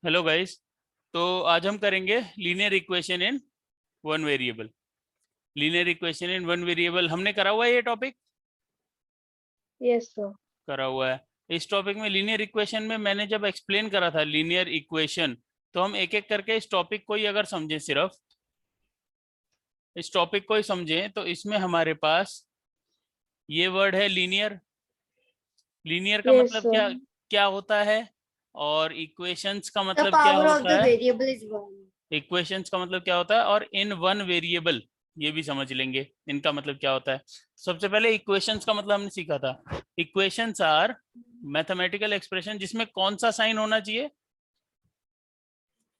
Hello guys. तो आज हम करेंगे linear equation in one variable. Linear equation in one variable हमने करा हुआ है, ये टॉपिक यस सर। करा हुआ है। इस टॉपिक में लीनियर इक्वेशन में मैंने जब एक्सप्लेन करा था लीनियर इक्वेशन, तो हम एक एक करके इस टॉपिक को ही अगर समझें, सिर्फ इस टॉपिक को ही समझें, तो इसमें हमारे पास ये वर्ड है लीनियर। लीनियर का यस मतलब सर। क्या क्या होता है, और इक्वेशंस का The मतलब क्या power of होता the है। variable is 1. इक्वेशंस का मतलब क्या होता है, और इन वन वेरिएबल ये भी समझ लेंगे इनका मतलब क्या होता है। सबसे पहले इक्वेशंस का मतलब हमने सीखा था। इक्वेशंस आर मैथमेटिकल एक्सप्रेशन जिसमें कौन सा साइन होना चाहिए,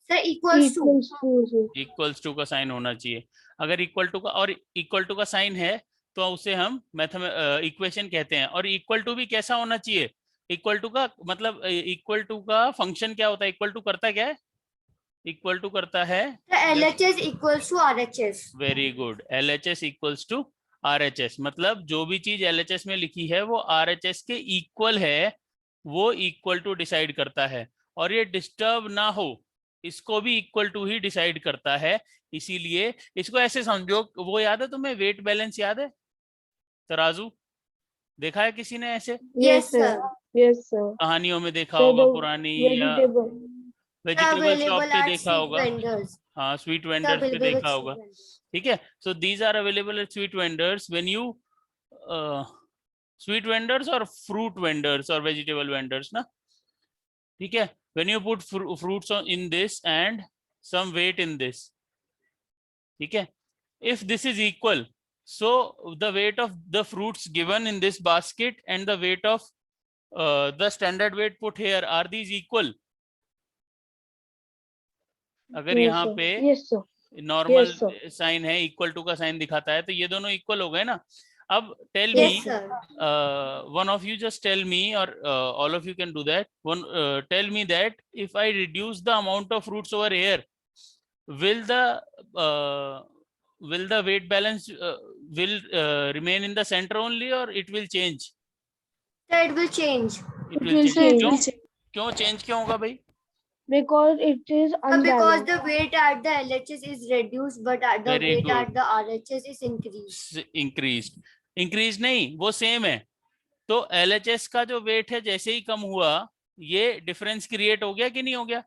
Sir, equals to. Equals to का साइन होना चाहिए। अगर इक्वल टू का और इक्वल टू का साइन है तो उसे हम इक्वेशन कहते हैं। और इक्वल टू भी कैसा होना चाहिए, इक्वल टू का मतलब इक्वल टू का फंक्शन क्या होता है, इक्वल टू करता क्या है, इक्वल टू करता है The LHS equals to RHS. Very good, LHS equals to RHS। मतलब जो भी चीज LHS में लिखी है वो RHS के इक्वल है, वो इक्वल टू डिसाइड करता है। और ये डिस्टर्ब ना हो इसको भी इक्वल टू ही डिसाइड करता है। इसीलिए इसको ऐसे समझो, वो याद है तुम्हें, वेट बैलेंस याद है, तराजू देखा है किसी ने ऐसे, Yes, sir. Yes sir. कहानियों में देखा सर होगा द पुरानी, या वेजिटेबल वेजिटेबल शॉप Available पे at देखा street होगा। vendors. हाँ, स्वीट The वेंडर्स पे available at देखा street होगा। vendors. ठीक है, so these are available at sweet vendors when you sweet vendors और फ्रूट वेंडर्स और वेजिटेबल वेंडर्स ना। ठीक है, when you put fruits in this and some weight in this, ठीक है, if this is equal, so the weight of the fruits given in this basket and the weight of the standard weight put here, are these equal? अगर यहाँ पे yes sir. Normal Yes, sir. Sign है, equal to का sign दिखाता है, तो ये दोनों इक्वल हो गए ना। अब tell me, Yes, sir. one of you just tell me, or all of you can do that. One tell me that if I reduce the amount of fruits over here, will the uh, will the weight balance will remain in the center only, or it will change? Sir, it will change. It It will will change। change. क्यों change क्यों होगा भाई? Because it is Because unbalanced. the weight at the LHS is reduced, but at the Very weight good. at the RHS is increased. Increase, increase नहीं, वो same है। तो LHS का जो वेट है जैसे ही कम हुआ, ये डिफरेंस क्रिएट हो गया कि नहीं हो गया?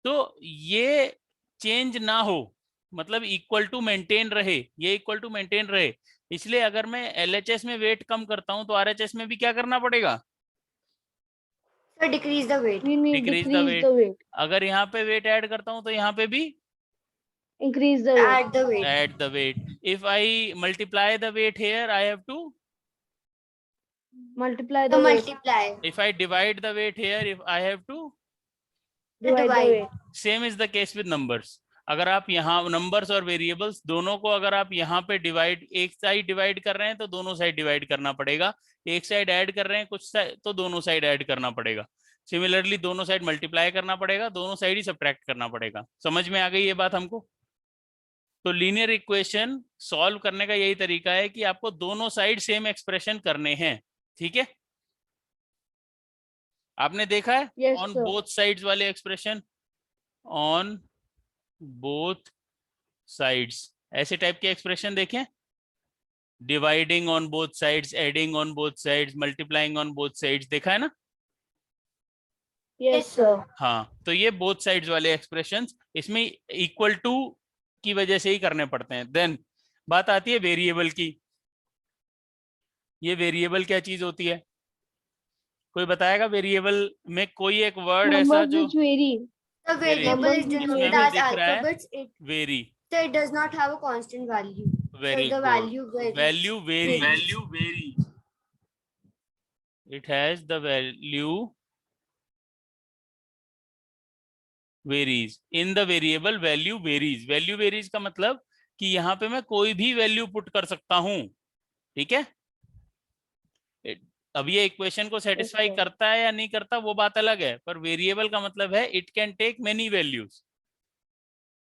तो ये चेंज ना हो, मतलब इक्वल टू मेंटेन रहे, ये इक्वल टू मेंटेन रहे। इसलिए अगर मैं LHS में वेट कम करता हूं तो RHS में भी क्या करना पड़ेगा, Sir, decrease the weight. We need decrease the decrease weight. the weight. अगर यहाँ पे वेट ऐड करता हूं तो यहाँ पे भी Increase the weight. Add the weight. add the weight. If I multiply the weight here, I have to, Multiply So the weight. multiply. if I divide the weight here, if I have to, Divide the weight. Same is the case with numbers. अगर आप यहाँ numbers और variables दोनों को अगर आप यहाँ पे डिवाइड, एक साइड डिवाइड कर रहे हैं तो दोनों साइड डिवाइड करना पड़ेगा, एक साइड ऐड कर रहे हैं कुछ साइड तो दोनों साइड ऐड करना पड़ेगा। सिमिलरली दोनों साइड मल्टीप्लाई करना पड़ेगा, दोनों साइड ही सब्ट्रैक्ट करना पड़ेगा। समझ में आ गई ये बात हमको? तो लीनियर इक्वेशन सॉल्व करने का यही तरीका है कि आपको दोनों साइड सेम एक्सप्रेशन करने हैं। ठीक है, आपने देखा है Yes, on sir. Both sides वाले एक्सप्रेशन, ऑन बोथ साइड्स ऐसे टाइप के एक्सप्रेशन देखें, dividing on both sides, adding on both sides, multiplying on both sides, देखा है ना? Yes, sir. हाँ, तो ये बोथ साइड्स वाले एक्सप्रेशंस इसमें इक्वल टू की वजह से ही करने पड़ते हैं। देन बात आती है वेरिएबल की। ये वेरिएबल क्या चीज होती है, कोई बताएगा? वेरिएबल में कोई एक वर्ड ऐसा Numbers जो which vary. The variable is Numbers which denoted vary. as दिख रहा है alphabets. Very, So it does not have a constant value. Very So the value varies. Value very, Varies. Very, it has the value varies in the variable, value varies. Value varies का मतलब कि यहाँ पे मैं कोई भी value put कर सकता हूं। ठीक है, अब ये इक्वेशन को सेटिस्फाई sir. करता है या नहीं करता वो बात अलग है, पर वेरिएबल का मतलब है it can take many values,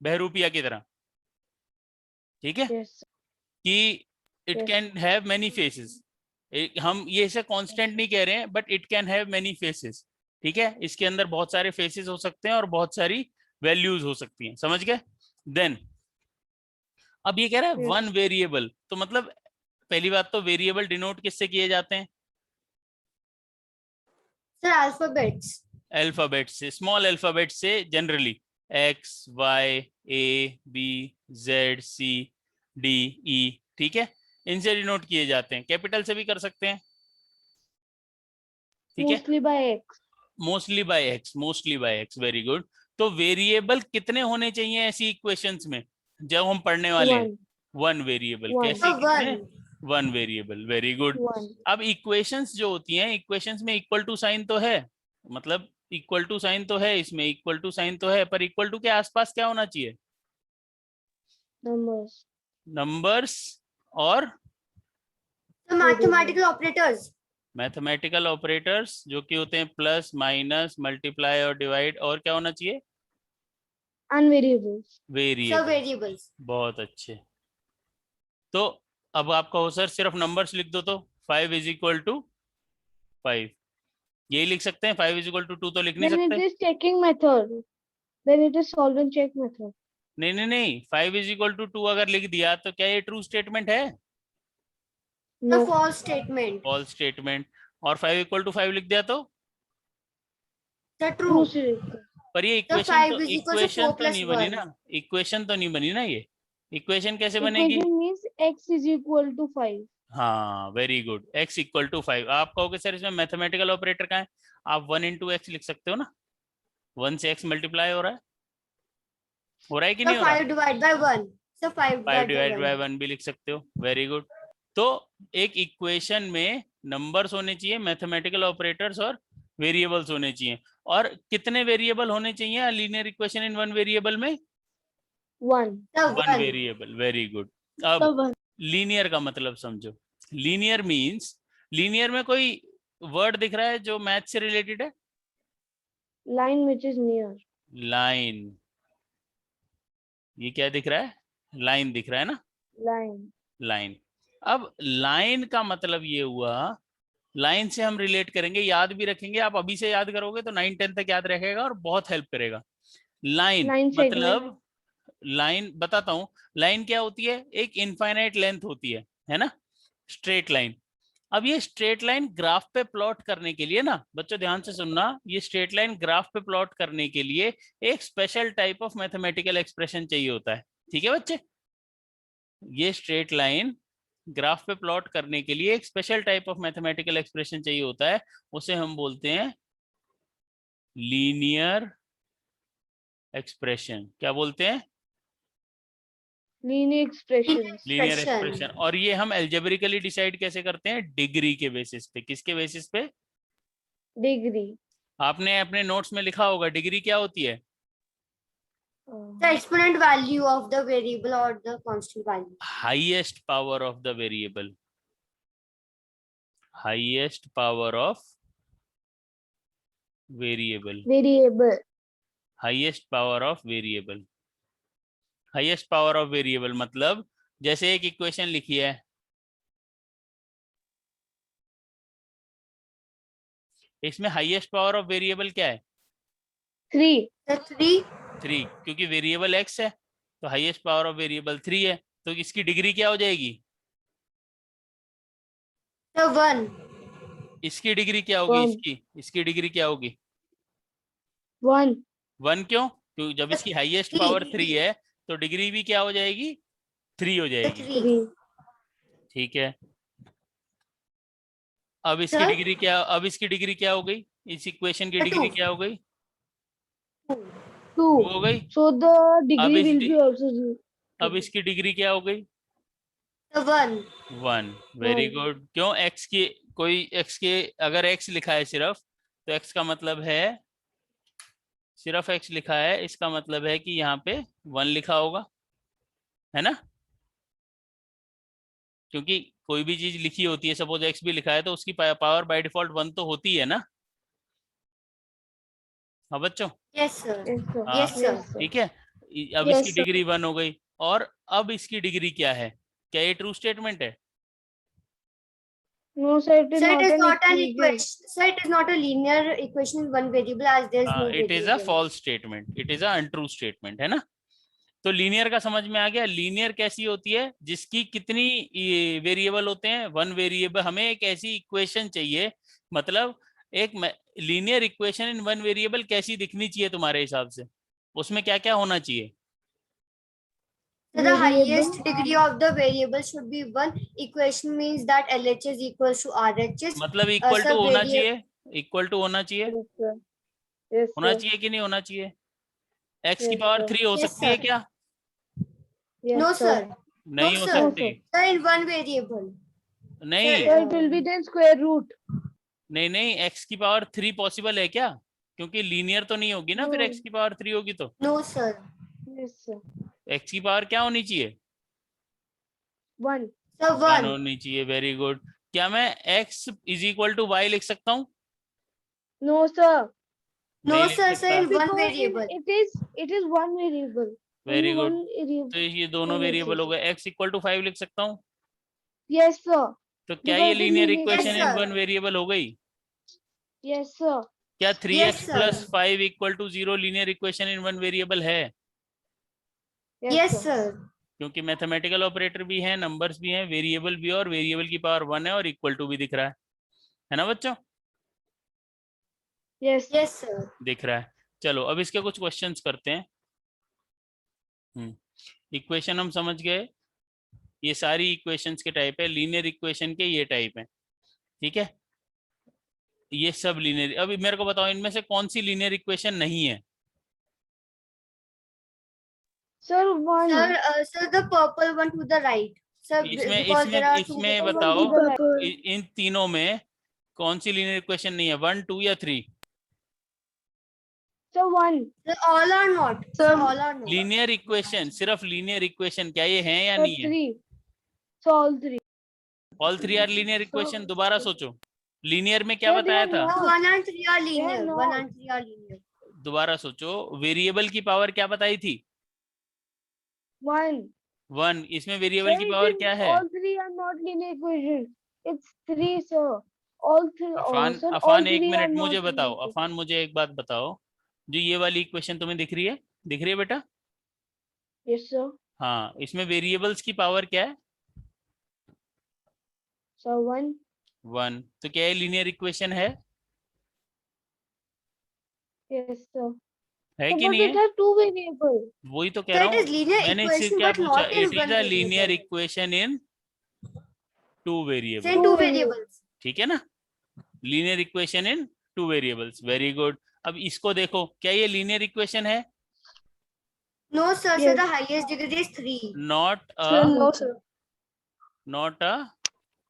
बहरूपिया की तरह। ठीक है, Yes. कि it Yes. Can have many faces. हम ये इसे कांस्टेंट नहीं कह रहे हैं, but it can have many faces. ठीक है, इसके अंदर बहुत सारे फेसेस हो सकते हैं और बहुत सारी वैल्यूज हो सकती हैं, समझ गए। देन अब ये कह रहा है Yes. वन वेरिएबल, तो मतलब पहली बात तो वेरिएबल डिनोट किससे किए जाते हैं? Sir, alphabets. अल्फाबेट से, स्मॉल अल्फाबेट से generally, X Y A B Z C D E, ठीक है, इनसे डिनोट किए जाते हैं। कैपिटल से भी कर सकते हैं, ठीक है, Mostly by X. Mostly bye x, mostly bye x, very good. तो वेरिएबल कितने होने चाहिए ऐसी इक्वेशंस में जब हम पढ़ने वाले हैं? One. One variable. One. कैसे, So कितने? one. One variable, very good. One. अब इक्वेशंस जो होती हैं, इक्वेशंस में इक्वल टू साइन तो है, मतलब इक्वल टू साइन तो है, इसमें इक्वल टू साइन तो है, पर इक्वल टू के आसपास क्या होना चाहिए? Numbers. नंबर्स और So mathematical operators. Mathematical operators, जो कि होते हैं प्लस माइनस मल्टीप्लाई और डिवाइड, और क्या होना चाहिए? And variables. So variable. variables. बहुत अच्छे। तो अब आपका हो सर सिर्फ नंबर्स लिख दो, तो 5 इज इक्वल टू 5, यही लिख सकते हैं। 5 इज इक्वल टू 2 तो लिख नहीं Then it सकते? is checking method. Then it is solve and check method. नहीं नहीं नहीं, 5 इज इक्वल टू 2 अगर लिख दिया तो क्या ये ट्रू स्टेटमेंट है? The No. false statement. False statement. और 5 इक्वल टू 5 लिख दिया तो? The True true. statement. पर ये The इक्वेशन 5 तो, is equal to इक्वेशन 4 तो plus नहीं बनी 1. ना, इक्वेशन तो नहीं बनी ना ये। इक्वेशन कैसे बनेगी? Equation means X is equal to 5. हाँ, very good, x equal to 5। आप कहोगे सर इसमें मैथमेटिकल ऑपरेटर कहाँ है? आप 1 इंटू एक्स लिख सकते हो ना, 1 से x मल्टीप्लाई हो रहा है कि So नहीं हो रहा? 5 divided by 1. So 5 5 divided divide by by 1. 1 भी लिख सकते हो, वेरी गुड। तो एक इक्वेशन में नंबर्स होने चाहिए, मैथमेटिकल ऑपरेटर्स और वेरिएबल्स होने चाहिए। और कितने वेरिएबल होने चाहिए linear equation in one variable में? 1. The one 1. Variable, very good. अब The 1. लीनियर का मतलब समझो। लीनियर मींस, लीनियर में कोई वर्ड दिख रहा है जो मैथ से रिलेटेड है? Line which is near. Line, ये क्या दिख रहा है? लाइन दिख रहा है ना, Line. लाइन। अब लाइन का मतलब ये हुआ, लाइन से हम रिलेट करेंगे, याद भी रखेंगे, आप अभी से याद करोगे तो 9-10 तक याद रहेगा और बहुत हेल्प करेगा। Line Line segment. मतलब, लाइन बताता हूँ, लाइन क्या होती है? एक इनफाइनाइट लेंथ होती है ना, स्ट्रेट लाइन। अब ये स्ट्रेट लाइन ग्राफ पे प्लॉट करने के लिए ना, बच्चों ध्यान से सुनना, ये स्ट्रेट लाइन ग्राफ पे प्लॉट करने के लिए एक special type of mathematical expression चाहिए होता है, ठीक है बच्चे? ये स्ट्रेट लाइन ग्राफ पे प्लॉट करने के लिए एक special type of mathematical expression चाहिए होता है, उसे हम बोलते हैं लीनियर एक्सप्रेशन। क्या बोलते हैं? Linear expressions. Linear Expression. Expression. और ये हम एल्जेब्रिकली डिसाइड कैसे करते हैं? डिग्री के बेसिस पे। किसके बेसिस पे? Degree. आपने अपने नोट्स में लिखा होगा डिग्री क्या होती है? The exponent value of the variable or the constant value. Highest power of the variable, highest power of variable, Variable. Highest power of variable. Highest power of variable मतलब, जैसे एक इक्वेशन लिखी है, इसमें हाईएस्ट पावर ऑफ वेरिएबल क्या है? 3. The 3. 3, क्योंकि variable x है तो हाईएस्ट पावर ऑफ वेरिएबल 3 है, तो इसकी डिग्री क्या हो जाएगी? The 1. इसकी डिग्री क्या होगी? One. इसकी डिग्री क्या होगी? 1. 1 क्यों? क्योंकि जब इसकी हाईएस्ट पावर 3 है तो डिग्री भी क्या हो जाएगी? 3 हो The जाएगी, 3. 3. ठीक है। अब इसकी Sir? डिग्री क्या, अब इसकी डिग्री क्या हो गई? इस इक्वेशन की The डिग्री 2. क्या हो गई? 2. 2 हो गई। So the degree इस will di- be also 0. अब इसकी डिग्री क्या हो गई? The 1. 1, very One. गुड। क्यों? x की, कोई x के अगर x लिखा है सिर्फ, तो x का मतलब है, सिर्फ x लिखा है, इसका मतलब है कि यहाँ पे 1 लिखा होगा, है ना? क्योंकि कोई भी चीज लिखी होती है, सपोज x भी लिखा है, तो उसकी पावर बाय डिफॉल्ट 1 तो होती है ना? हाँ बच्चों, Yes, sir. Yes, sir. हाँ, Yes, sir. Yes, sir. ठीक है। अब Yes, इसकी sir. डिग्री 1 हो गई, और अब इसकी डिग्री क्या है? क्या ये ट्रू स्टेटमेंट है? No, sir, it is Sir, it not is an not an equation. equation. Sir, it is not a linear equation in one variable as there is no it is a variable. False statement, it is a untrue statement, है ना। तो linear का समझ में आ गया। Linear कैसी होती है, जिसकी कितनी वेरिएबल होते हैं, वन वेरिएबल। हमें एक ऐसी इक्वेशन चाहिए, मतलब एक linear equation in one variable कैसी दिखनी चाहिए तुम्हारे हिसाब से, उसमें क्या क्या होना चाहिए। So the highest degree of the variable should be one. Equation means that LHS equals to RHS. मतलब इक्वल टू सब होना variable- चाहिए, इक्वल टू होना चाहिए, Yes, sir. Yes, होना sir. चाहिए कि नहीं होना चाहिए। एक्स की Yes, पावर sir. 3 हो Yes, सकती है sir. क्या, Yes, No, sir. sir. नहीं No, हो sir. सकती, Sir, in one variable. नहीं Sir, it will be then square root. नहीं नहीं, एक्स की पावर 3 पॉसिबल है क्या, क्योंकि लीनियर तो नहीं होगी ना, फिर No. एक्स की पावर 3 होगी तो No, sir. Yes, sir. X की पावर क्या होनी चाहिए, 1. Sir, 1 one. होनी चाहिए। Very good. क्या मैं x is equal to Y लिख सकता हूँ, No, sir. No, नहीं लिख sir. Sir, सकता। in one Because variable. it is one variable. Very Only good. one variable. तो ये दोनों Yes, वेरिएबल yes, हो गए, x इक्वल टू 5 लिख सकता हूँ। Yes, sir. तो क्या Because ये it is linear linear equation in equation. One variable हो गई। Yes, sir. क्या 3x Yes, sir. Plus 5 equal to 0 linear equation in one variable है, Yes, sir. क्योंकि मैथमेटिकल ऑपरेटर भी है, नंबर्स भी हैं, वेरिएबल भी है, और वेरिएबल की पावर 1 है और इक्वल टू भी दिख रहा है ना बच्चों। Yes. Yes, sir. दिख रहा है। चलो अब इसके कुछ क्वेश्चंस करते हैं। इक्वेशन हम समझ गए, ये सारी इक्वेशंस के टाइप है, लीनियर इक्वेशन के ये टाइप है, ठीक है। ये सब लीनियर। अभी मेरे को बताओ इनमें से कौन सी लीनियर इक्वेशन नहीं है। Sir, 1. Sir, the purple one to the right. Sir, इसमें because there are two इसमें variables. बताओ to the right. इन तीनों में कौन सी लीनियर इक्वेशन नहीं है, 1 2 या 3। Sir, 1. Sir, all are not. Sir, all are not. Linear equation, सिर्फ लीनियर इक्वेशन, क्या ये है या Sir, नहीं है। 3. So all 3. All 3 are linear equation. दोबारा सोचो, लीनियर में क्या Sir, they बताया are था, not. 1 and 3 are linear. Yeah, 1 no. and 3 are linear. दोबारा सोचो, वेरिएबल की पावर क्या बताई थी, 1. 1। इसमें वेरिएबल Sir, की it पावर is- क्या है। all 3 are not linear equation. It's 3, sir. All 3. Affan Sir, all Affan एक 3 are मिनट not मुझे बताओ, linear equation. अफान मुझे एक बात बताओ, जो ये वाली इक्वेशन तुम्हें दिख रही है, दिख रही है बेटा। Yes, sir. हाँ, इसमें वेरिएबल्स की पावर क्या है, So 1. 1। तो क्या ये लीनियर इक्वेशन है Yes, sir. है So, कि but नहीं it है। has 2 variables. वही तो कह Sir, रहा it is हूँ, linear मैंने इससे equation, क्या but पूछा, not in it is one a linear variable. Equation in 2 Say variable, in two variables. ठीक है ना। लीनियर इक्वेशन इन 2 वेरिएबल्स, वेरी गुड। अब इसको देखो, क्या ये लीनियर इक्वेशन है, No, sir. Sir, Yes. the highest degree is 3. Not Sir, a no, sir. Not a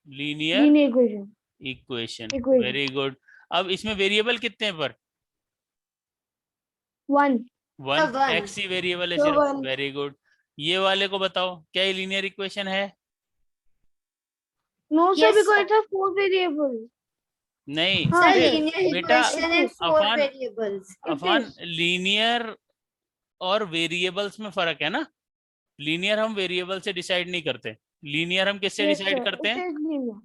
linear Linear equation. Equation, Equation. Very good. अब इसमें वेरिएबल कितने हैं पर, 1. 1 one. एक्स ही वेरिएबल है So सिर्फ, one. Very good. ये वाले को बताओ, क्या ये लीनियर इक्वेशन है, No, sir, Yes, because sir. it has 4 variables. नहीं हाँ, Sir, it फिर is. linear बेटा equation in 4 अफान variables. It अफान is. लीनियर और वेरिएबल्स में फर्क है ना। लीनियर हम वेरिएबल से डिसाइड नहीं करते, लीनियर हम किससे Yes, डिसाइड sir. करते It हैं, is linear.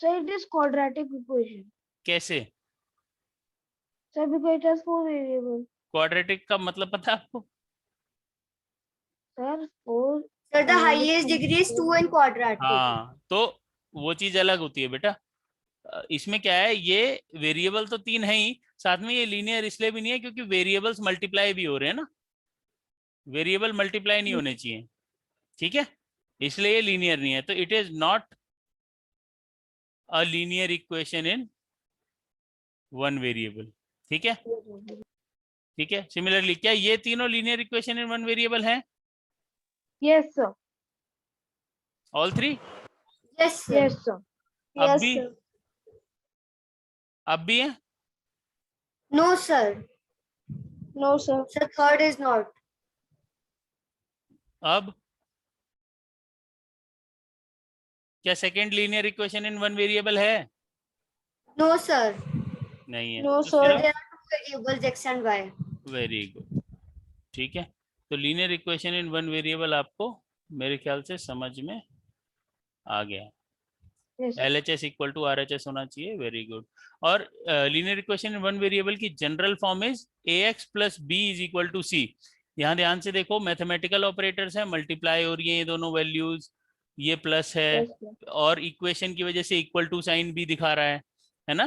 Sir, it is quadratic equation. कैसे। Sir, because it has 4 variables. Quadratic का मतलब पता है आपको, Sir, 4. Sir, the Another highest thing. degree is 2 in quadratic. हाँ, तो वो चीज अलग होती है बेटा। इसमें क्या है, ये वेरिएबल तो 3 है ही, साथ में ये लीनियर इसलिए भी नहीं है क्योंकि वेरिएबल्स मल्टीप्लाई भी हो रहे हैं ना, वेरिएबल मल्टीप्लाई नहीं होने चाहिए, ठीक है, इसलिए ये लीनियर नहीं है। तो it is not a linear equation in 1 variable, ठीक है, ठीक है। सिमिलरली क्या ये तीनों लीनियर इक्वेशन इन 1 वेरिएबल हैं, Yes, sir. All 3। Yes, sir. Yes, sir. अब भी अब भी है, No, sir. No, sir. Sir, third is not. अब क्या सेकंड लीनियर इक्वेशन इन 1 वेरिएबल है, No, sir. नहीं है। No, तो sir. Sir, सिर्फ there are two variables x and y. Very good, ठीक है। तो लीनियर इक्वेशन इन 1 वेरिएबल आपको मेरे ख्याल से समझ में आ गया। Yes. LHS equal to RHS होना चाहिए, वेरी गुड। और linear equation in one variable की general form is AX plus B is equal to C। यहाँ ध्यान से देखो, मैथमेटिकल ऑपरेटर्स है, मल्टीप्लाई हो रही है ये दोनों वैल्यूज, ये प्लस है Yes, sir. और इक्वेशन की वजह से इक्वल टू साइन भी दिखा रहा है ना,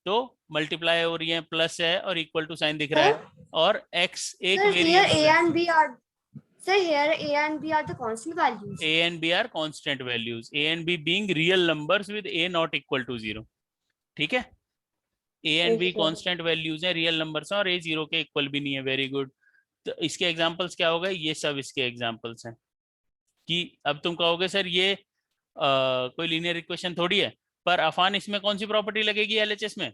तो मल्टीप्लाई हो रही है, प्लस है और इक्वल टू साइन दिख रहा है, और x एक Sir, here वेरिएबल A है। and B are. Sir, here A and B are the constant values. A and B are constant values, A and B being real numbers with A not equal to 0। ठीक है, A and Yes, B sir. constant values हैं, real numbers हैं, और A 0 के equal भी नहीं है, very good. तो इसके एग्जांपल्स क्या हो गए, ये सब इसके एग्जांपल्स हैं। कि अब तुम कहोगे सर ये कोई लीनियर इक्वेशन थोड़ी है, पर अफान इसमें कौन सी प्रॉपर्टी लगेगी LHS में?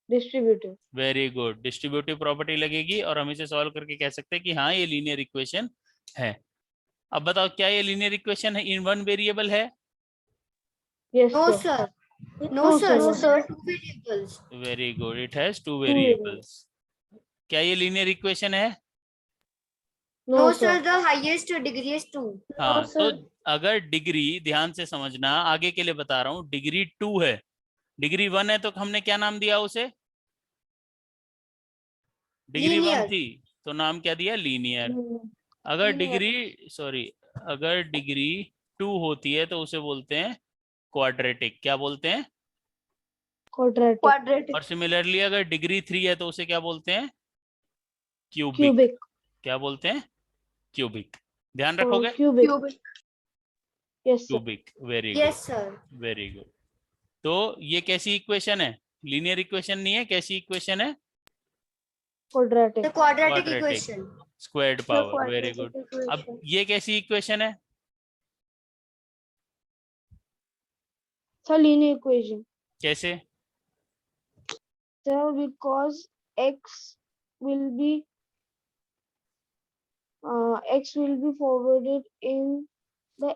Distributive. Very good, distributive property लगेगी, और हम इसे सॉल्व करके कह सकते हैं कि हाँ ये लीनियर इक्वेशन है। अब बताओ क्या ये लीनियर इक्वेशन है इन वन वेरिएबल है? Yes, No, sir. sir. No, No, sir. sir. There are two variables. Very good, it has two variables. Variables. क्या ये लीनियर इक्वेशन है? No, No, sir. sir. The highest degree is 2. हाँ, sir. तो अगर degree, ध्यान से समझना, आगे के लिए बता रहा हूँ, डिग्री 2 है, डिग्री 1 है, तो हमने क्या नाम दिया उसे? Degree 1 Linear. थी तो नाम क्या दिया? लीनियर। अगर डिग्री, सॉरी, अगर डिग्री 2 होती है तो उसे बोलते हैं क्वाड्रेटिक। क्या बोलते हैं? Quadratic. और सिमिलरली अगर डिग्री 3 है तो उसे क्या बोलते हैं? क्यूबिक। Cubic. क्या बोलते हैं? क्यूबिक। ध्यान रखोगे? Cubic. Yes, sir. Cubic, very good, Yes, sir. Very good. तो ये कैसी इक्वेशन है? लीनियर इक्वेशन नहीं है, कैसी इक्वेशन है? Quadratic. The quadratic Quadratic. equation. Squared power, very good. Equation. अब ये कैसी इक्वेशन है? Sir, linear equation. कैसे? Sir, because x will be forwarded in the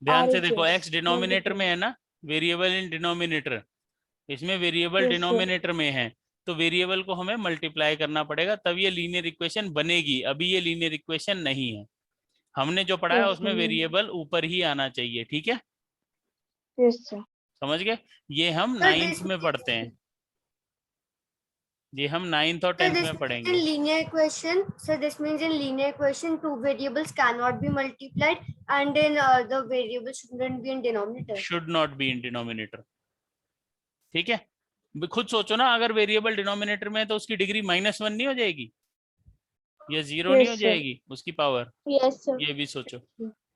ध्यान से देखो, RHS x डिनोमिनेटर में है ना, वेरिएबल इन डिनोमिनेटर, इसमें वेरिएबल Yes, sir. डिनोमिनेटर में है, तो वेरिएबल को हमें मल्टीप्लाई करना पड़ेगा, तब ये लीनियर इक्वेशन बनेगी। अभी ये लीनियर इक्वेशन नहीं है, हमने जो पढ़ा है Yes, उसमें sir. वेरिएबल ऊपर ही आना चाहिए। ठीक है, Yes, sir. समझ गए? ये हम Sir, 9th this में पढ़ते हैं, ये हम 9th और Sir, 10th this में means पढ़ेंगे। in linear equation. Sir, this means in linear equation, two variables cannot be multiplied, and in the variable shouldn't be in denominator. Should not be in denominator. ठीक है, खुद सोचो ना, अगर variable denominator में है तो उसकी डिग्री -1 नहीं हो जाएगी, या 0 नहीं Yes, हो sir. जाएगी उसकी पावर? Yes, sir. ये भी सोचो।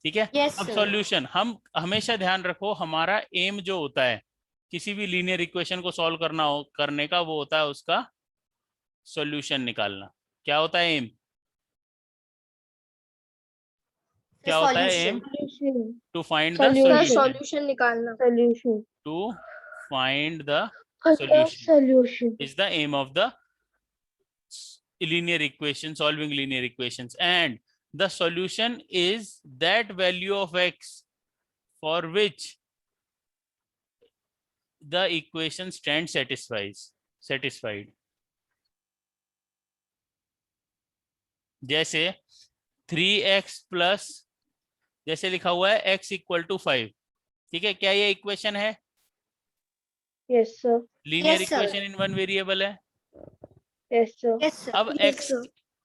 ठीक है, Yes, अब sir. सॉल्यूशन, हम हमेशा ध्यान रखो, हमारा एम जो होता है किसी भी लीनियर इक्वेशन को सॉल्व करने का, वो होता है उसका सॉल्यूशन निकालना। क्या होता है एम? क्या होता है aim? Solution. To find the Solution. Solution, निकालना. Solution. To find the solution Solution. is the aim of the linear equation, solving linear equations, and the solution is that value of x for which the equation stands satisfied। जैसे 3x plus, जैसे लिखा हुआ है x equal to 5, ठीक है, क्या ये equation है? Yes, sir. Linear Yes, sir. Equation in one variable है। Yes, sir. Yes, sir. अब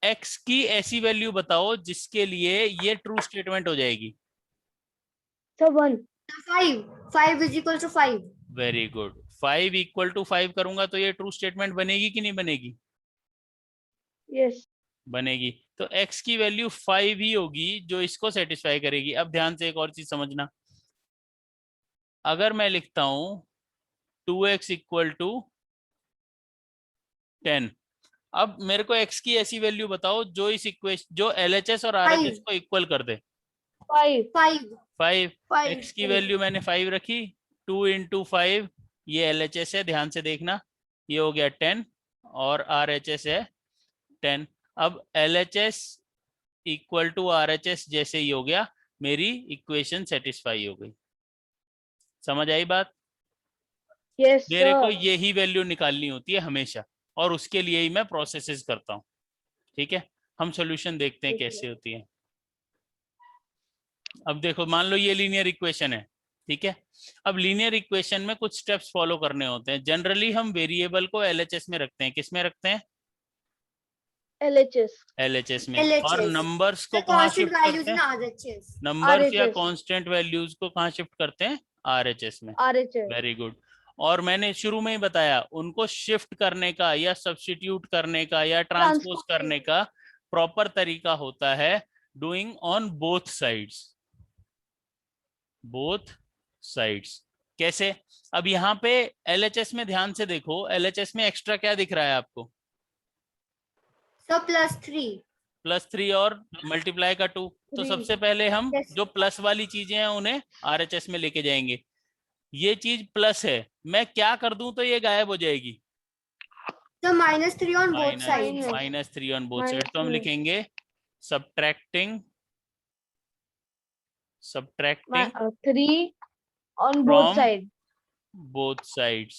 x की ऐसी वैल्यू बताओ जिसके लिए ये ट्रू स्टेटमेंट हो जाएगी। Sir, 1. 5. 5 is equal to 5. Very good, 5 equal to 5 करूंगा तो ये ट्रू स्टेटमेंट बनेगी कि नहीं बनेगी? Yes. बनेगी। तो x की वैल्यू 5 ही होगी जो इसको सेटिस्फाई करेगी। अब ध्यान से एक और चीज समझना, अगर मैं लिखता हूं 2x इक्वल टू 10, अब मेरे को x की ऐसी वैल्यू बताओ जो इस इक्वेशन, जो LHS और RHS को इक्वल कर दे। 5. 5. 5, x की वैल्यू मैंने 5 रखी, 2 into 5 ये LHS है, ध्यान से देखना, ये हो गया 10 और RHS है 10। अब LHS इक्वल टू RHS जैसे ही हो गया, मेरी इक्वेशन सेटिस्फाई हो गई। समझ आई बात? Yes, मेरे को sir. यही वैल्यू निकालनी होती है हमेशा, और उसके लिए ही मैं प्रोसेसेस करता हूँ। ठीक है, हम सॉल्यूशन देखते हैं ठीक है। कैसे होती है। अब देखो, मान लो ये लीनियर इक्वेशन है, ठीक है। अब लीनियर इक्वेशन में कुछ स्टेप्स फॉलो करने होते हैं। जनरली हम वेरिएबल को एलएचएस में रखते हैं। किस में रखते हैं? LHS. एलएचएस में। LHS. और नंबर्स को The कहाँ constant शिफ्ट values करते in हैं? RHS. नंबर्स या RHS. कांस्टेंट वैल्यूज को कहाँ शिफ्ट करते हैं? आरएचएस में। RHS. Very good. और मैंने शुरू में ही बताया, उनको शिफ्ट करने का या सब्स्टिट्यूट करने का या ट्रांसपोज करने का प्रॉपर तरीका होता है doing on both sides. Both sides कैसे? अब यहाँ पे एलएचएस में ध्यान से देखो, एलएचएस में एक्स्ट्रा क्या दिख रहा है आपको? So +3. +3 और मल्टीप्लाई का 2। तो 3. सबसे पहले हम Yes. जो प्लस वाली चीजें हैं उन्हें आरएचएस में लेके जाएंगे। ये चीज प्लस है, मैं क्या कर दूं तो ये गायब हो जाएगी। So -3 on both sides. -3 on both side. Minus तो हम 3. लिखेंगे subtracting 3 on From- both sides. both sides,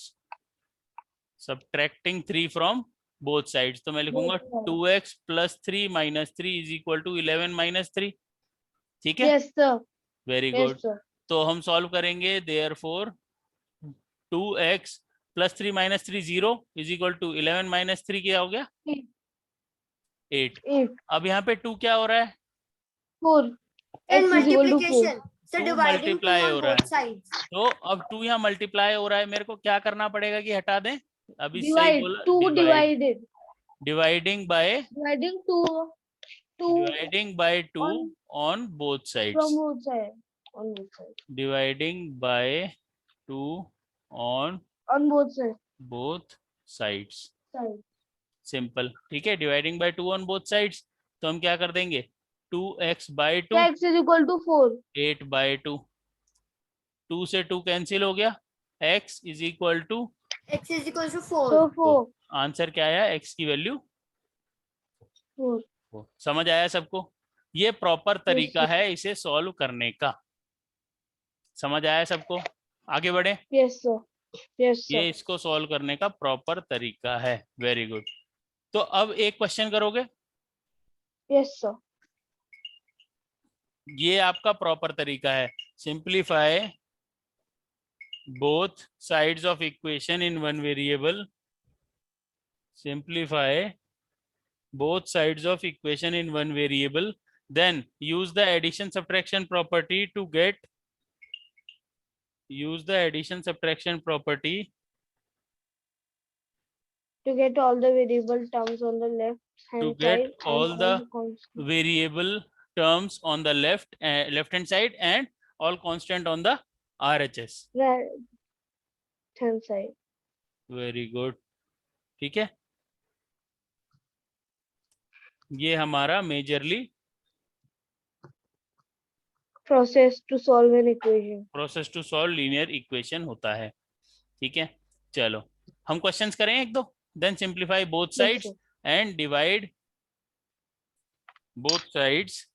subtracting 3 from both sides। तो मैं लिखूंगा Both sides. 2x + 3 - 3 = 11 - 3। ठीक है, Yes, sir. Very Yes, good. sir. तो हम सॉल्व करेंगे, देयरफॉर 2x + 3 - 3 0 = 11 - 3 क्या हो गया? 8। 8. अब यहाँ पे 2 क्या हो रहा है? 4. And X is equal to 4. multiplication. So 2 dividing 2 multiply on हो रहा both है। sides. तो अब 2 यहाँ मल्टीप्लाई हो रहा है, मेरे को क्या करना पड़ेगा कि हटा दें? अभी सही Divide. बोला, 2 divided. Dividing by Dividing 2 dividing by 2 on- on both from sides. both sides. On both sides. Dividing by 2 on On both sides. Both sides. Sides. Simple, ठीक है। Dividing by 2 on both sides, तो हम क्या कर देंगे? 2x by 2 So X is equal to 4. 8 by 2। 2 से 2 cancel हो गया, x is equal to X is equal to 4. So 4. Answer क्या आया? x की वैल्यू 4. 4। समझ आया सबको? ये प्रॉपर तरीका है इसे सॉल्व करने का। समझ आया सबको? आगे बढ़े। Yes, sir. Yes, sir. ये इसको सॉल्व करने का प्रॉपर तरीका है। Very good. तो अब एक क्वेश्चन करोगे, Yes, sir. ये आपका प्रॉपर तरीका है। Simplify both sides of equation in one variable. Simplify both sides of equation in one variable, then use the addition subtraction property to get To get all the variable terms on the left hand get side all and the constant. variable terms on the left hand side and all constant on the RHS। Right hand side. Very good, ठीक है। ये हमारा majorly Process to solve an equation. Process to solve linear equation होता है, ठीक है। चलो हम क्वेश्चंस करें एक दो, then simplify both Yes, sides sir. And divide both sides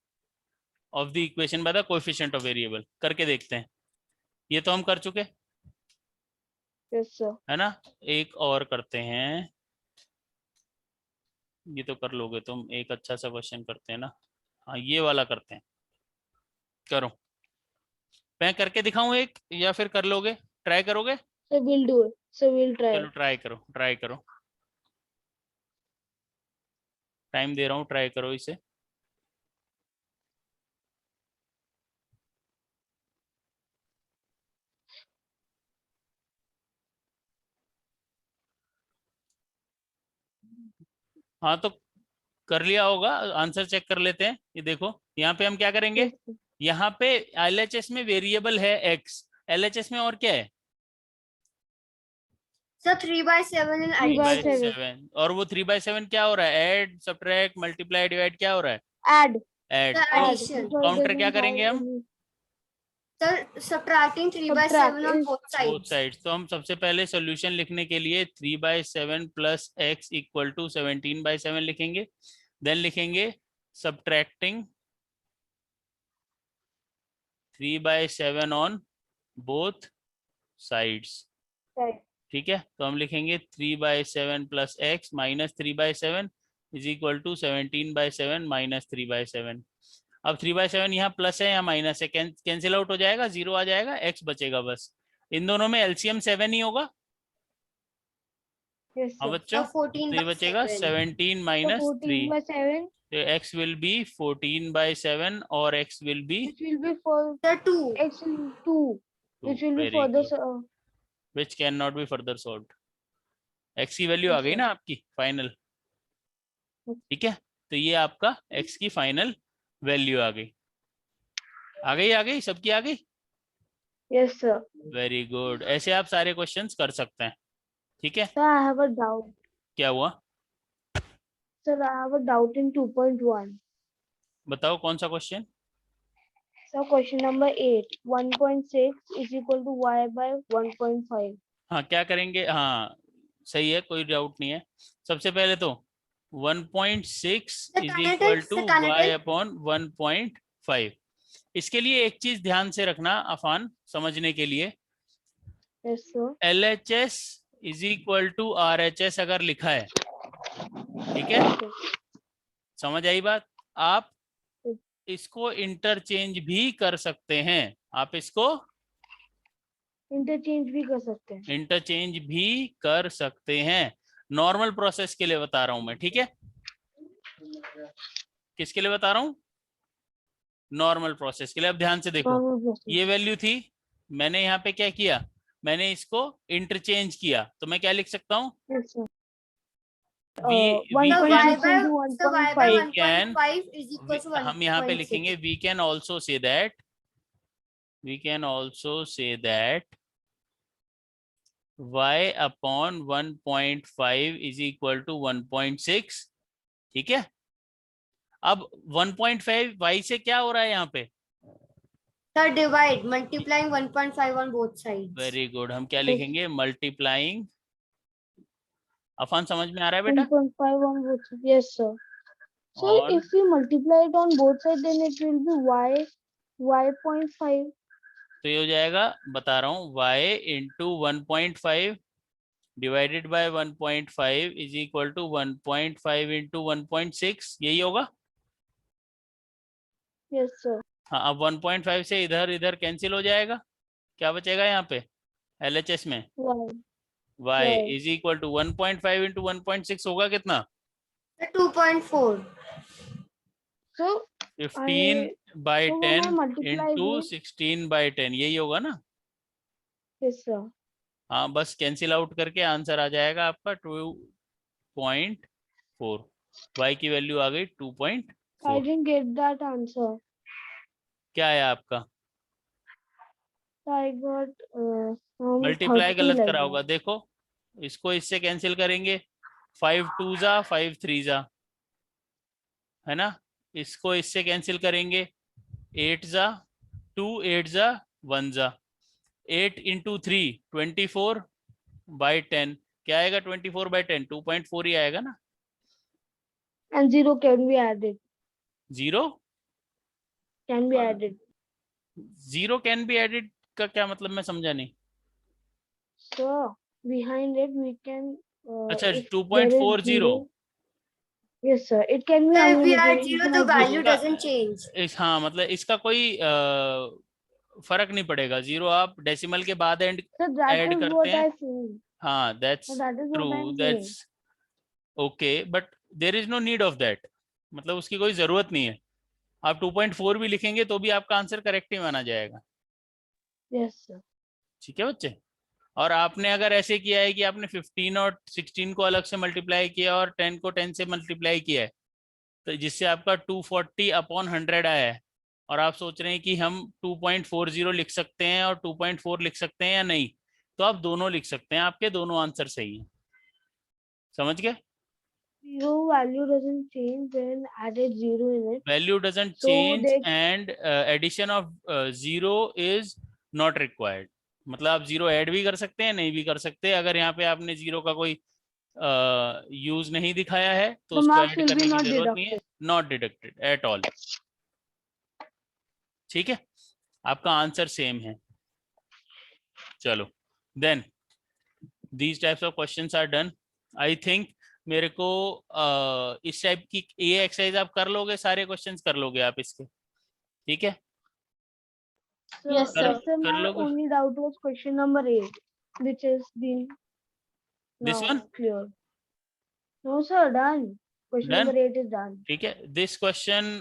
of the equation by the coefficient of variable. करके देखते हैं। ये तो हम कर चुके, Yes, sir. है ना। एक और करते हैं, ये तो कर लोगे तुम। एक अच्छा सा क्वेश्चन करते हैं ना, हाँ ये वाला करते हैं। करो, मैं करके दिखाऊं एक, या फिर कर लोगे? ट्राई करोगे? So we'll do it. So we'll try. चलो ट्राई करो, ट्राई करो, टाइम दे रहा हूँ, ट्राई करो इसे। हाँ तो कर लिया होगा, आंसर चेक कर लेते हैं। ये देखो यहाँ पे हम क्या करेंगे, Yes, sir. यहाँ पे LHS में वेरिएबल है x, LHS में और क्या है? So 3/7 in 3 by addition. 7. और वो 3/7 क्या हो रहा है? ऐड, सब्ट्रैक्ट, मल्टीप्लाई, डिवाइड क्या हो रहा है? Add. ऐड। The तो addition. Because काउंटर doesn't क्या have करेंगे हम? any- So subtracting 3/7 Subtract on is- both both sides. Sides. तो हम सबसे पहले सॉल्यूशन लिखने के लिए 3/7 + x = 17/7 लिखेंगे। देन लिखेंगे subtracting 3/7 on both sides, Right. ठीक है। तो हम लिखेंगे 3/7 + x - 3/7 = 17/7 - 3/7। अब 3/7 यहाँ प्लस है या माइनस है, कैंसिल आउट हो जाएगा, 0 आ जाएगा, x बचेगा बस। इन दोनों में एलसीएम 7 ही होगा। Yes, हाँ sir. बच्चों, 14 तो ये by बचेगा 7. 17 So माइनस 14 by 7, तो x will be 14/7 और x will be which will be for The 2. x is 2, 2. which will be Very further. good. Which cannot be further solved. x की value आ Yes, गई sir. ना आपकी final, ठीक है, तो ये आपका x की फाइनल वैल्यू आ गई, आ गई सबकी आ गई। Yes, sir. वेरी गुड, ऐसे आप सारे क्वेश्चंस कर सकते हैं, ठीक है। Sir, I have a doubt. क्या हुआ? Sir, I have a doubt in 2.1. बताओ कौन सा question? So question number 8, 1.6 is equal to y by 1.5. हाँ क्या करेंगे, हाँ सही है, कोई डाउट नहीं है। सबसे पहले तो 1.6 is equal to y upon 1.5। इसके लिए एक चीज ध्यान से रखना अफान, समझने के लिए, Yes, sir. LHS is equal to RHS अगर लिखा है, ठीक है, समझ आई बात। आप इसको इंटरचेंज भी कर सकते हैं, आप इसको इंटरचेंज भी कर सकते हैं। इंटरचेंज भी कर सकते हैं। नॉर्मल प्रोसेस के लिए बता रहा हूं मैं, ठीक है। किसके लिए बता रहा हूं? नॉर्मल प्रोसेस के लिए। अब ध्यान से देखो, ये वैल्यू थी, मैंने यहाँ पे क्या किया, मैंने इसको इंटरचेंज किया, तो मैं क्या लिख सकता हूँ? Yes, sir. we 1.6 can, into So y by 1.5. 1.5 is equal to 1.6. हम यहाँ पे लिखेंगे we can also say that y upon 1.5 is equal to 1.6, ठीक है। अब 1.5 y से क्या हो रहा है यहाँ पे? Sir, divide, multiplying 1.5 on both sides. Very good, हम क्या लिखेंगे? मल्टीप्लाइंग। अफान समझ में आ रहा है बेटा? 1.5 on both sides. Yes, sir. So On- if we multiply it on both sides, then it will be y.5. तो ये हो जाएगा, बता रहा हूँ, y into 1.5 divided by 1.5 is equal to 1.5 into 1.6, यही होगा। Yes, sir. हाँ, अब 1.5 से इधर इधर कैंसिल हो जाएगा, क्या बचेगा यहाँ पे LHS में? Y. y is equal to 1.5 into 1.6 होगा कितना? 2.4. So 15 by so when I 10 multiply into this, 16 by 10, यही होगा ना? yes, sir. हाँ, बस कैंसिल आउट करके आंसर आ जाएगा आपका 2.4। y की वैल्यू आ गई 2.4। I didn't get that answer. क्या है आपका? I got मल्टीप्लाई 30 गलत like करा that. होगा, देखो इसको इससे कैंसिल करेंगे, 5 2 जा 5 3 जा, है ना। इसको इससे कैंसिल करेंगे, 8 जा 2 8 जा 1 जा, 8 इंटू 3 24 बाई 10, क्या आएगा? 24 बाई 10 2.4 ही आएगा ना। And 0 can be added. 0 Can be added. 0 can be added का क्या मतलब, मैं समझा नहीं। So behind it we can. अच्छा, If there is 2.40। zero, yes, sir. It can be. So if we unlimited, add 0, the infinite value zero. doesn't change. हाँ, मतलब इसका कोई फर्क नहीं पड़ेगा, 0 आप डेसिमल के बाद and So that add is करते what हैं। I feel. हाँ, that's So that is what true, I'm saying. That's okay, but there is no need of that, मतलब उसकी कोई जरूरत नहीं है। आप 2.4 भी लिखेंगे तो भी आपका आंसर करेक्ट ही माना जाएगा। Yes, sir. ठीक है बच्चे। और आपने अगर ऐसे किया है कि आपने 15 और 16 को अलग से मल्टीप्लाई किया और 10 को 10 से मल्टीप्लाई किया है, तो जिससे आपका 240 अपॉन 100 आया है, और आप सोच रहे हैं कि हम 2.40 लिख सकते हैं और 2.4 लिख सकते हैं या नहीं, तो आप दोनों लिख सकते हैं, आपके दोनों आंसर सही हैं। समझ गए? Zero value doesn't change when added 0 in it. Value doesn't So change they- and addition of 0 is not required, मतलब आप 0 ऐड भी कर सकते हैं, नहीं भी कर सकते। अगर यहाँ पे आपने 0 का कोई यूज नहीं दिखाया है तो The उसको marks ऐड will be करने की not जरूरत नहीं है, deducted. Not deducted at all. ठीक है, आपका आंसर सेम है। चलो, then these types of questions are done. I think मेरे को इस टाइप की ये एक्सरसाइज आप कर लोगे, सारे क्वेश्चंस कर लोगे आप इसके। ठीक है, So, Yes, sir. sir, कर my लोगे only doubt was question number 8, which is been This now one? clear. No, sir, done. Question Done? number 8 is done. ठीक है, दिस क्वेश्चन,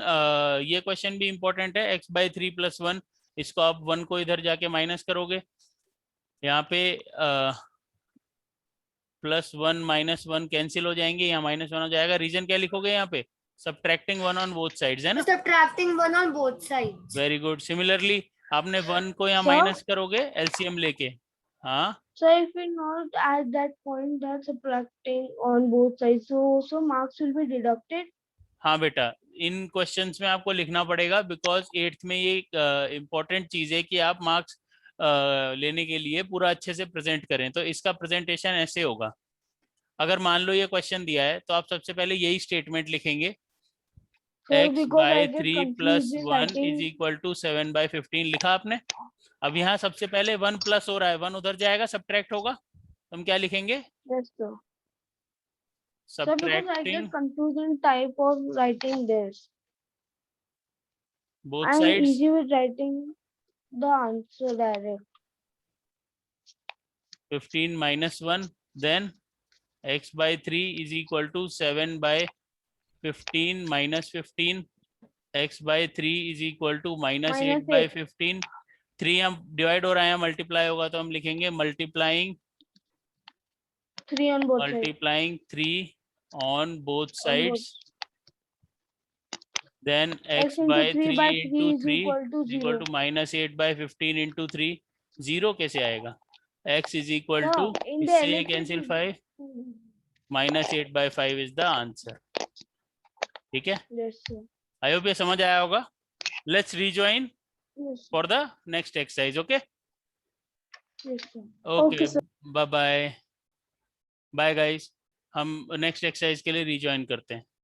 ये क्वेश्चन भी इंपॉर्टेंट है। x/3 + 1, इसको आप 1 को इधर जाके माइनस करोगे, यहाँ पे +1 -1 कैंसिल हो जाएंगे, यहाँ -1 हो जाएगा। रीजन क्या लिखोगे यहाँ पे? सब्ट्रैक्टिंग 1 ऑन बोथ साइड्स, है ना? Subtracting 1 on both sides. Very good. Similarly आपने 1 को यहाँ Sir? माइनस करोगे एलसीएम लेके। हाँ, So if we not at that point that subtracting on both sides, so marks will be deducted. हाँ बेटा, इन क्वेश्चंस में आपको लिखना पड़ेगा, बिकॉज 8th में ये इम्पोर्टेंट चीज है कि आप मार्क्स लेने के लिए पूरा अच्छे से प्रेजेंट करें। तो इसका प्रेजेंटेशन ऐसे होगा। अगर मान लो ये क्वेश्चन दिया है तो आप सबसे पहले यही स्टेटमेंट लिखेंगे, Sir, x because I by get 3 confused + in 1 writing. is equal to 7/15 लिखा आपने। अब यहाँ सबसे पहले 1 प्लस हो रहा है, 1 उधर जाएगा, सब्ट्रैक्ट होगा, तो हम क्या लिखेंगे? Yes, sir. Sir, because I subtracting get confused in type of writing this. Both I'm sides. easy with writing the answer direct. 15 - 1, then x/3 is equal to 7/15 - 15, x/3 is equal to -8/15। 3 हम divide हो रहा है, multiply होगा तो हम लिखेंगे multiplying 3 on both sides. 3 on both On both. sides, then X into x/3 3 by 3 into is 3 equal to is equal 0. to -8/15 into 3। 0 कैसे आएगा? x is equal Sir, to, in the इससे LHS cancel 5, Mhm. -8/5 is the answer। ठीक है, Yes, sir. I hope ये समझ आया होगा। Let's rejoin Yes, sir. For the next exercise. Okay Yes, sir. Okay, bye bye bye guys. हम next exercise के लिए रीजॉइन करते हैं।